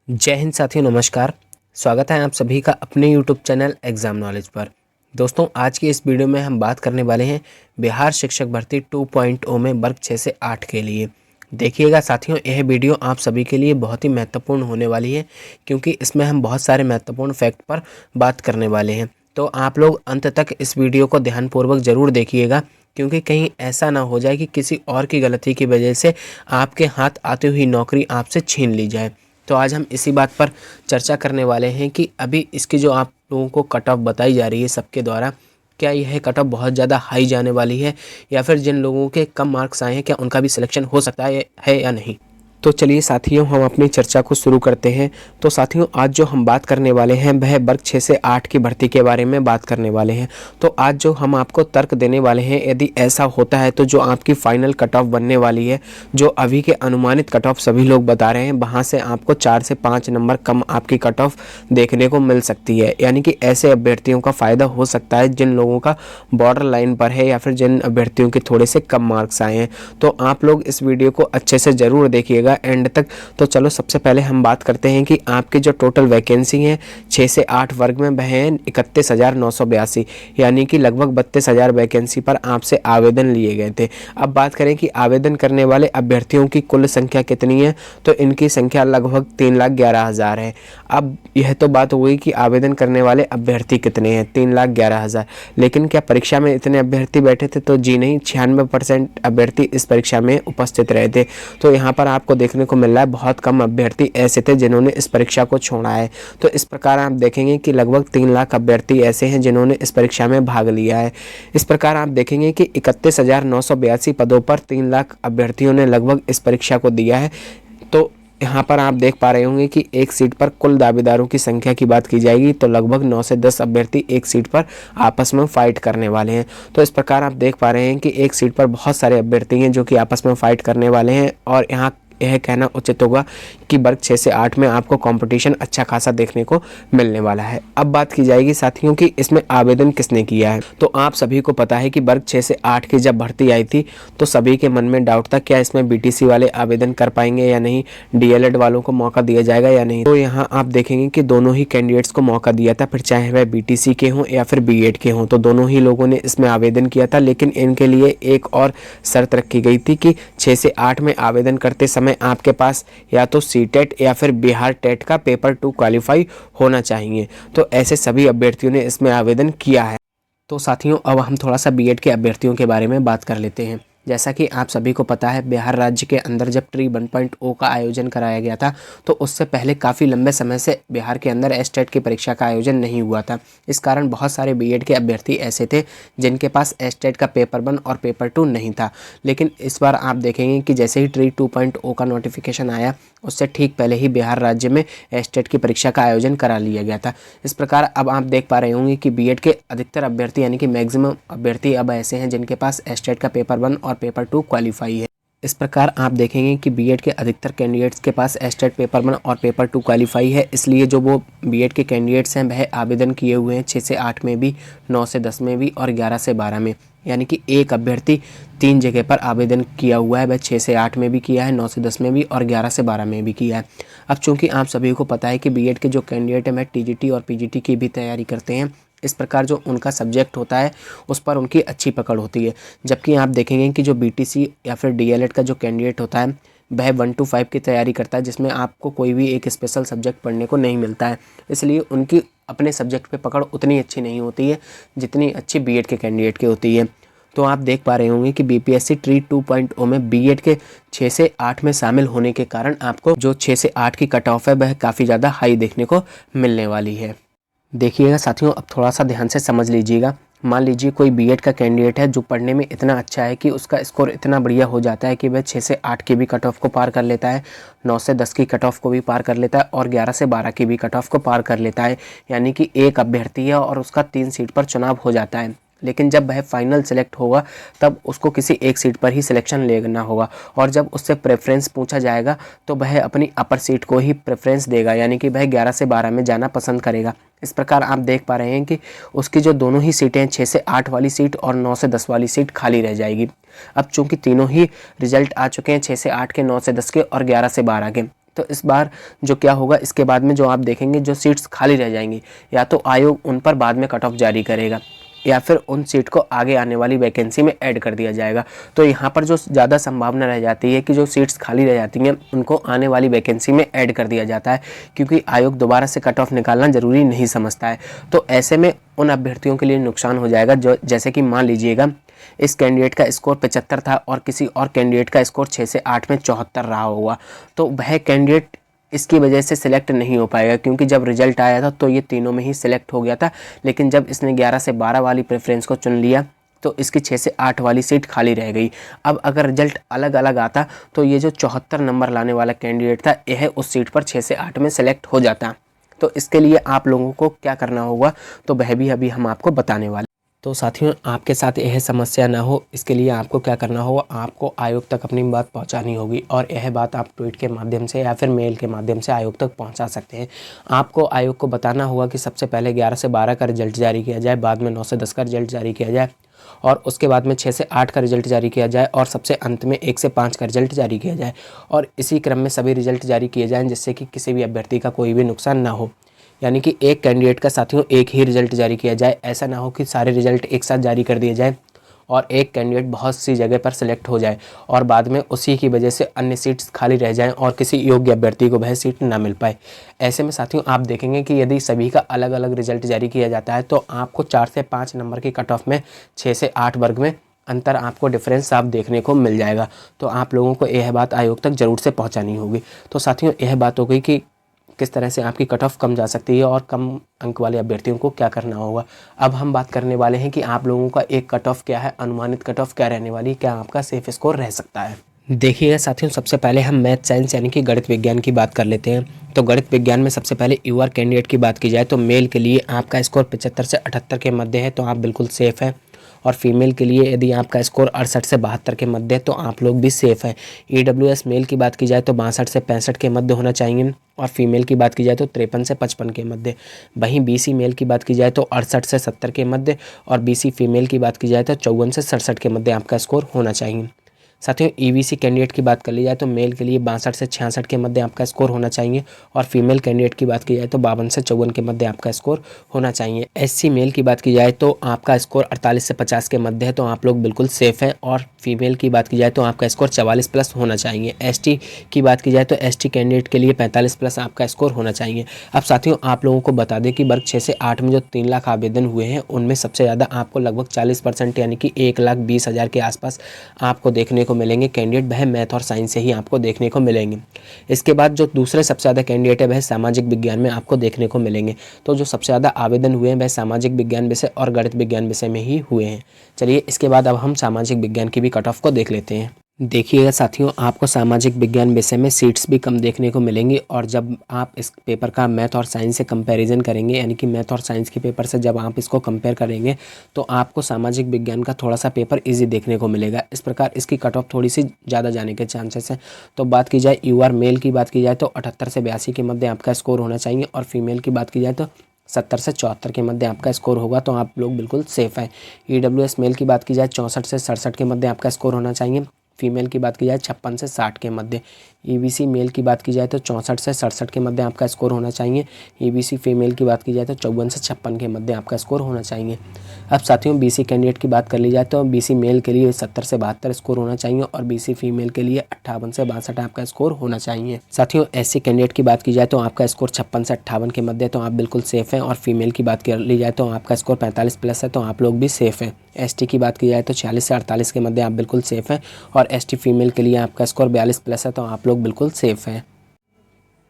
जय हिंद साथियों, नमस्कार। स्वागत है आप सभी का अपने YouTube चैनल एग्ज़ाम नॉलेज पर। दोस्तों, आज की इस वीडियो में हम बात करने वाले हैं बिहार शिक्षक भर्ती 2.0 में वर्ग 6 से 8 के लिए। देखिएगा साथियों, यह वीडियो आप सभी के लिए बहुत ही महत्वपूर्ण होने वाली है, क्योंकि इसमें हम बहुत सारे महत्वपूर्ण फैक्ट पर बात करने वाले हैं। तो आप लोग अंत तक इस वीडियो को ध्यानपूर्वक ज़रूर देखिएगा, क्योंकि कहीं ऐसा ना हो जाए कि किसी और की गलती की वजह से आपके हाथ आती हुई नौकरी आपसे छीन ली जाए। तो आज हम इसी बात पर चर्चा करने वाले हैं कि अभी इसकी जो आप लोगों को कट ऑफ बताई जा रही है सबके द्वारा, क्या यह कट ऑफ बहुत ज़्यादा हाई जाने वाली है, या फिर जिन लोगों के कम मार्क्स आए हैं क्या उनका भी सिलेक्शन हो सकता है या नहीं। तो चलिए साथियों, हम अपनी चर्चा को शुरू करते हैं। तो साथियों, आज जो हम बात करने वाले हैं वह वर्ग 6 से 8 की भर्ती के बारे में बात करने वाले हैं। तो आज जो हम आपको तर्क देने वाले हैं, यदि ऐसा होता है तो जो आपकी फाइनल कट ऑफ बनने वाली है, जो अभी के अनुमानित कट ऑफ सभी लोग बता रहे हैं, वहाँ से आपको 4 से 5 नंबर कम आपकी कट ऑफ देखने को मिल सकती है। यानी कि ऐसे अभ्यर्थियों का फ़ायदा हो सकता है जिन लोगों का बॉर्डर लाइन पर है, या फिर जिन अभ्यर्थियों के थोड़े से कम मार्क्स आए हैं। तो आप लोग इस वीडियो को अच्छे से ज़रूर देखिएगा एंड तक। तो चलो सबसे पहले हम बात करते हैं कि आपकी जो टोटल वैकेंसी है 6 से 8 वर्ग में वह है 31,982, यानी कि लगभग 32,000 वैकेंसी पर आपसे आवेदन लिए गए थे। अब बात करें कि आवेदन करने वाले अभ्यर्थियों की कुल संख्या कितनी है, तो इनकी संख्या लगभग 3,11,000 है। अब यह तो बात हो गई कि आवेदन करने वाले अभ्यर्थी कितने हैं, 3,11,000। लेकिन क्या परीक्षा में इतने अभ्यर्थी बैठे थे? तो जी नहीं, 96% अभ्यर्थी इस परीक्षा में उपस्थित रहे थे। तो यहाँ पर आपको देखने को मिल रहा है बहुत कम अभ्यर्थी ऐसे थे जिन्होंने इस परीक्षा को छोड़ा है। तो इस प्रकार आप देखेंगे कि लगभग 3 लाख अभ्यर्थी ऐसे हैं जिन्होंने इस परीक्षा में भाग लिया है। इस प्रकार आप देखेंगे कि 31,982 पदों पर 3 लाख अभ्यर्थियों ने लगभग इस परीक्षा को दिया है। तो यहाँ पर आप देख पा रहे होंगे कि एक सीट पर कुल दावेदारों की संख्या की बात की जाएगी तो लगभग 9 से 10 अभ्यर्थी एक सीट पर आपस में फाइट करने वाले हैं। तो इस प्रकार आप देख पा रहे हैं कि एक सीट पर बहुत सारे अभ्यर्थी हैं जो कि आपस में फाइट करने वाले हैं, और यहाँ यह कहना उचित होगा कि वर्ग 6 से 8 में आपको कंपटीशन अच्छा खासा देखने को मिलने वाला है। अब बात की जाएगी साथियों कि इसमें आवेदन किसने किया है। तो आप सभी को पता है कि वर्ग 6 से 8 की जब भर्ती आई थी तो सभी के मन में डाउट था, क्या इसमें बीटीसी वाले आवेदन कर पाएंगे या नहीं, डीएलएड वालों को मौका दिया जाएगा या नहीं। तो यहाँ आप देखेंगे कि दोनों ही कैंडिडेट्स को मौका दिया था, फिर चाहे वह बीटीसी के हों या फिर बीएड के हों। तो दोनों ही लोगों ने इसमें आवेदन किया था, लेकिन इनके लिए एक और शर्त रखी गई थी कि 6 से 8 में आवेदन करते समय आपके पास या तो सीटेट या फिर बिहार टेट का पेपर 2 क्वालिफाई होना चाहिए। तो ऐसे सभी अभ्यर्थियों ने इसमें आवेदन किया है। तो साथियों, अब हम थोड़ा सा बीएड के अभ्यर्थियों के बारे में बात कर लेते हैं। जैसा कि आप सभी को पता है, बिहार राज्य के अंदर जब ट्री 1.0 का आयोजन कराया गया था तो उससे पहले काफ़ी लंबे समय से बिहार के अंदर एस्टेट की परीक्षा का आयोजन नहीं हुआ था। इस कारण बहुत सारे बीएड के अभ्यर्थी ऐसे थे जिनके पास एस्टेट का पेपर 1 और पेपर 2 नहीं था। लेकिन इस बार आप देखेंगे कि जैसे ही ट्री 2.0 का नोटिफिकेशन आया, उससे ठीक पहले ही बिहार राज्य में एस्टेट की परीक्षा का आयोजन करा लिया गया था। इस प्रकार अब आप देख पा रहे होंगे कि बीएड के अधिकतर अभ्यर्थी यानी कि मैक्सिमम अभ्यर्थी अब ऐसे हैं जिनके पास एस्टेट का पेपर 1 और पेपर 2 क्वालिफाई है। इस प्रकार आप देखेंगे कि बीएड के अधिकतर कैंडिडेट्स के पास एस्टेट पेपर 1 और पेपर 2 क्वालिफाई है। इसलिए जो वो बीएड के कैंडिडेट्स हैं वह आवेदन किए हुए हैं 6 से 8 में भी, 9 से 10 में भी और 11 से 12 में। यानी कि एक अभ्यर्थी 3 जगह पर आवेदन किया हुआ है। वह 6 से 8 में भी किया है, 9 से 10 में भी और 11 से 12 में भी किया है। अब चूँकि आप सभी को पता है कि बीएड के जो कैंडिडेट हैं वह टीजीटी और पीजीटी की भी तैयारी करते हैं। इस प्रकार जो उनका सब्जेक्ट होता है उस पर उनकी अच्छी पकड़ होती है। जबकि आप देखेंगे कि जो बीटीसी या फिर डीएलएड का जो कैंडिडेट होता है वह 1 to 5 की तैयारी करता है, जिसमें आपको कोई भी एक स्पेशल सब्जेक्ट पढ़ने को नहीं मिलता है। इसलिए उनकी अपने सब्जेक्ट पे पकड़ उतनी अच्छी नहीं होती है जितनी अच्छी बीएड के कैंडिडेट की होती है। तो आप देख पा रहे होंगे कि बीपीएससी ट्री 2.0 में बीएड के 6 से 8 में शामिल होने के कारण आपको जो 6 से 8 की कट ऑफ है वह काफ़ी ज़्यादा हाई देखने को मिलने वाली है। देखिएगा साथियों, अब थोड़ा सा ध्यान से समझ लीजिएगा। मान लीजिए कोई बीएड का कैंडिडेट है जो पढ़ने में इतना अच्छा है कि उसका स्कोर इतना बढ़िया हो जाता है कि वह 6 से 8 की भी कट ऑफ को पार कर लेता है, 9 से 10 की कट ऑफ को भी पार कर लेता है और 11 से 12 की भी कट ऑफ को पार कर लेता है। यानी कि एक अभ्यर्थी है और उसका 3 सीट पर चुनाव हो जाता है। लेकिन जब वह फाइनल सेलेक्ट होगा तब उसको किसी एक सीट पर ही सिलेक्शन लेना होगा, और जब उससे प्रेफरेंस पूछा जाएगा तो वह अपनी अपर सीट को ही प्रेफरेंस देगा, यानी कि वह 11 से 12 में जाना पसंद करेगा। इस प्रकार आप देख पा रहे हैं कि उसकी जो दोनों ही सीटें हैं, 6 से 8 वाली सीट और 9 से 10 वाली सीट खाली रह जाएगी। अब चूंकि तीनों ही रिजल्ट आ चुके हैं, 6 से 8 के, 9 से 10 के और 11 से 12 के, तो इस बार जो क्या होगा, इसके बाद में जो आप देखेंगे जो सीट्स खाली रह जाएंगी, या तो आयोग उन पर बाद में कट ऑफ जारी करेगा या फिर उन सीट को आगे आने वाली वैकेंसी में ऐड कर दिया जाएगा। तो यहाँ पर जो ज़्यादा संभावना रह जाती है कि जो सीट्स खाली रह जाती हैं उनको आने वाली वैकेंसी में ऐड कर दिया जाता है, क्योंकि आयोग दोबारा से कट ऑफ निकालना ज़रूरी नहीं समझता है। तो ऐसे में उन अभ्यर्थियों के लिए नुकसान हो जाएगा जो, जैसे कि मान लीजिएगा इस कैंडिडेट का स्कोर 75 था और किसी और कैंडिडेट का स्कोर 6 से 8 में 74 रहा होगा, तो वह कैंडिडेट इसकी वजह से सिलेक्ट नहीं हो पाएगा, क्योंकि जब रिजल्ट आया था तो ये तीनों में ही सिलेक्ट हो गया था। लेकिन जब इसने 11 से 12 वाली प्रेफरेंस को चुन लिया तो इसकी 6 से 8 वाली सीट खाली रह गई। अब अगर रिजल्ट अलग अलग आता तो ये जो 74 नंबर लाने वाला कैंडिडेट था यह उस सीट पर 6 से 8 में सिलेक्ट हो जाता। तो इसके लिए आप लोगों को क्या करना होगा तो वह भी अभी हम आपको बताने वाले। तो साथियों, आपके साथ यह समस्या ना हो इसके लिए आपको क्या करना होगा, आपको आयोग तक अपनी बात पहुंचानी होगी, और यह बात आप ट्वीट के माध्यम से या फिर मेल के माध्यम से आयोग तक पहुंचा सकते हैं। आपको आयोग को बताना होगा कि सबसे पहले 11 से 12 का रिजल्ट जारी किया जाए, बाद में 9 से 10 का रिजल्ट जारी किया जाए, और उसके बाद में 6 से 8 का रिजल्ट जारी किया जाए, और सबसे अंत में 1 से 5 का रिजल्ट जारी किया जाए, और इसी क्रम में सभी रिजल्ट जारी किए जाएँ, जिससे कि किसी भी अभ्यर्थी का कोई भी नुकसान ना हो। यानी कि एक कैंडिडेट का साथियों एक ही रिजल्ट जारी किया जाए, ऐसा ना हो कि सारे रिजल्ट एक साथ जारी कर दिए जाए और एक कैंडिडेट बहुत सी जगह पर सिलेक्ट हो जाए और बाद में उसी की वजह से अन्य सीट्स खाली रह जाएं और किसी योग्य अभ्यर्थी को वह सीट ना मिल पाए। ऐसे में साथियों आप देखेंगे कि यदि सभी का अलग अलग रिजल्ट जारी किया जाता है तो आपको 4 से 5 नंबर की कट ऑफ में 6 से 8 वर्ग में अंतर आपको डिफरेंस साफ देखने को मिल जाएगा। तो आप लोगों को यह बात आयोग तक ज़रूर से पहुँचानी होगी। तो साथियों यह बात हो गई कि किस तरह से आपकी कट ऑफ कम जा सकती है और कम अंक वाले अभ्यर्थियों को क्या करना होगा। अब हम बात करने वाले हैं कि आप लोगों का एक कट ऑफ क्या है, अनुमानित कट ऑफ क्या रहने वाली, क्या आपका सेफ स्कोर रह सकता है। देखिएगा साथियों, सबसे पहले हम मैथ साइंस यानी कि गणित विज्ञान की बात कर लेते हैं। तो गणित विज्ञान में सबसे पहले यूआर कैंडिडेट की बात की जाए तो मेल के लिए आपका स्कोर 75 से 78 के मध्य है तो आप बिल्कुल सेफ़ हैं, और फीमेल के लिए यदि आपका स्कोर 68 से 72 के मध्य है तो आप लोग भी सेफ़ हैं। ईडब्ल्यूएस मेल की बात की जाए तो 62 से 65 के मध्य होना चाहिए, और फीमेल की बात की जाए तो 53 से 55 के मध्य। वहीं बीसी मेल की बात की जाए तो 68 से 70 के मध्य, और बीसी फीमेल की बात की जाए तो 54 से 67 के मध्य आपका स्कोर होना चाहिए। साथियों ईवीसी कैंडिडेट की बात कर ली जाए तो मेल के लिए 62 से 66 के मध्य आपका स्कोर होना चाहिए, और फीमेल कैंडिडेट की बात की जाए तो 52 से 54 के मध्य आपका स्कोर होना चाहिए। एससी मेल की बात की जाए तो आपका स्कोर 48 से 50 के मध्य है तो आप लोग बिल्कुल सेफ़ हैं, और फीमेल की बात की जाए तो आपका स्कोर 44 प्लस होना चाहिए। एसटी की बात की जाए तो एसटी कैंडिडेट के लिए 45 प्लस आपका स्कोर होना चाहिए। अब साथियों आप लोगों को बता दें कि वर्ग 6 से 8 में जो 3 लाख आवेदन हुए हैं उनमें सबसे ज़्यादा आपको लगभग 40% यानी कि 1,20,000 के आसपास आपको देखने को मिलेंगे कैंडिडेट, वह मैथ और साइंस से ही आपको देखने को मिलेंगे। इसके बाद जो दूसरे सबसे ज़्यादा कैंडिडेट है वह सामाजिक विज्ञान में आपको देखने को मिलेंगे। तो जो सबसे ज़्यादा आवेदन हुए हैं वह सामाजिक विज्ञान विषय और गणित विज्ञान विषय में ही हुए हैं। चलिए इसके बाद अब हम सामाजिक विज्ञान की भी कट ऑफ को देख लेते हैं। देखिएगा साथियों, आपको सामाजिक विज्ञान विषय में सीट्स भी कम देखने को मिलेंगी, और जब आप इस पेपर का मैथ और साइंस से कंपैरिजन करेंगे, यानी कि मैथ और साइंस के पेपर से जब आप इसको कंपेयर करेंगे तो आपको सामाजिक विज्ञान का थोड़ा सा पेपर इजी देखने को मिलेगा। इस प्रकार इसकी कट ऑफ थोड़ी सी ज़्यादा जाने के चांसेस हैं। तो बात की जाए यूआर मेल की बात की जाए तो 78 से 82 के मध्य आपका स्कोर होना चाहिए, और फीमेल की बात की जाए तो 70 से 74 के मध्य आपका स्कोर होगा तो आप लोग बिल्कुल सेफ़ हैं। ईडब्ल्यूएस मेल की बात की जाए 64 से 67 के मध्य आपका स्कोर होना चाहिए। फीमेल की बात की जाए 56 से 60 के मध्य। ईबीसी मेल की बात की जाए तो 64 से 67 के मध्य आपका स्कोर होना चाहिए। ईबीसी फीमेल की बात की जाए तो 54 से 56 के मध्य आपका स्कोर होना चाहिए। अब साथियों बीसी कैंडिडेट की बात कर ली जाए तो बीसी मेल के लिए 70 से 72 स्कोर होना चाहिए, और बीसी फीमेल के लिए 58 से 62 आपका स्कोर होना चाहिए। साथियों एससी कैंडिडेट की बात की जाए तो आपका स्कोर 56 से 58 के मध्य तो आप बिल्कुल सेफ़ हैं, और फीमेल की बात कर ली जाए तो आपका स्कोर 45 प्लस है तो आप लोग भी सेफ़ हैं। एसटी की बात की जाए तो 46 से 48 के मध्य आप बिल्कुल सेफ़ हैं, और एसटी फीमेल के लिए आपका स्कोर 42 प्लस है तो आप लोग बिल्कुल सेफ़ हैं।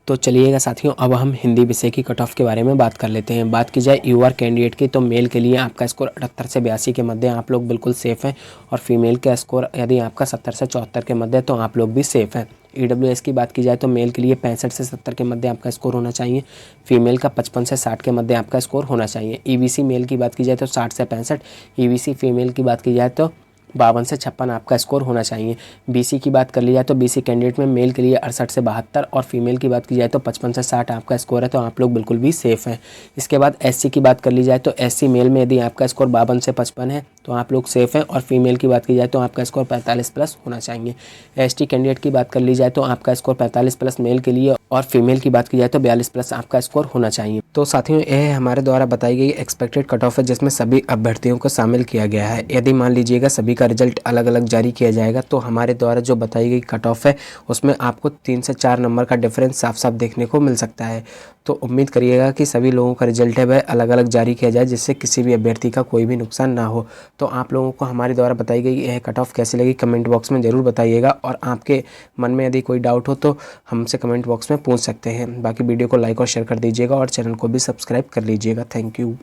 तो चलिएगा साथियों, अब हम हिंदी विषय की कट ऑफ के बारे में बात कर लेते हैं। बात की जाए यूआर कैंडिडेट की तो मेल के लिए आपका स्कोर 78 से 82 के मध्य आप लोग बिल्कुल सेफ़ हैं, और फीमेल का स्कोर यदि आपका 70 से 74 के मध्य तो आप लोग भी सेफ़ हैं। ईडब्ल्यूएस की बात की जाए तो मेल के लिए 65 से 70 के मध्य आपका स्कोर होना चाहिए। फीमेल का 55 से 60 के मध्य आपका स्कोर होना चाहिए। ईबीसी मेल की बात की जाए तो 60 से 65, ईबीसी फीमेल की बात की जाए तो 52 से 56 आपका स्कोर होना चाहिए। बीसी की बात कर ली जाए तो बीसी कैंडिडेट में मेल के लिए 68 से 72 और फीमेल की बात की जाए तो 55 से 60 आपका स्कोर है, तो आप लोग बिल्कुल भी सेफ़ हैं। इसके बाद एससी की बात कर ली जाए तो एससी मेल में यदि आपका स्कोर 52 से 55 है तो आप लोग सेफ़ हैं, और फीमेल की बात की जाए तो आपका स्कोर 45 प्लस होना चाहिए। एसटी कैंडिडेट की बात कर ली जाए तो आपका स्कोर 45 प्लस मेल के लिए और फीमेल की बात की जाए तो 42 प्लस आपका स्कोर होना चाहिए। तो साथियों, यह है हमारे द्वारा बताई गई एक्सपेक्टेड कट ऑफ है जिसमें सभी अभ्यर्थियों को शामिल किया गया है। यदि मान लीजिएगा सभी का रिजल्ट अलग अलग जारी किया जाएगा तो हमारे द्वारा जो बताई गई कट ऑफ है उसमें आपको 3 से 4 नंबर का डिफरेंस साफ साफ देखने को मिल सकता है। तो उम्मीद करिएगा कि सभी लोगों का रिजल्ट है वह अलग अलग जारी किया जाए जिससे किसी भी अभ्यर्थी का कोई भी नुकसान ना हो। तो आप लोगों को हमारे द्वारा बताई गई यह कट ऑफ कैसी लगी कमेंट बॉक्स में ज़रूर बताइएगा, और आपके मन में यदि कोई डाउट हो तो हमसे कमेंट बॉक्स में पूछ सकते हैं। बाकी वीडियो को लाइक और शेयर कर दीजिएगा और चैनल को भी सब्सक्राइब कर लीजिएगा। Thank you.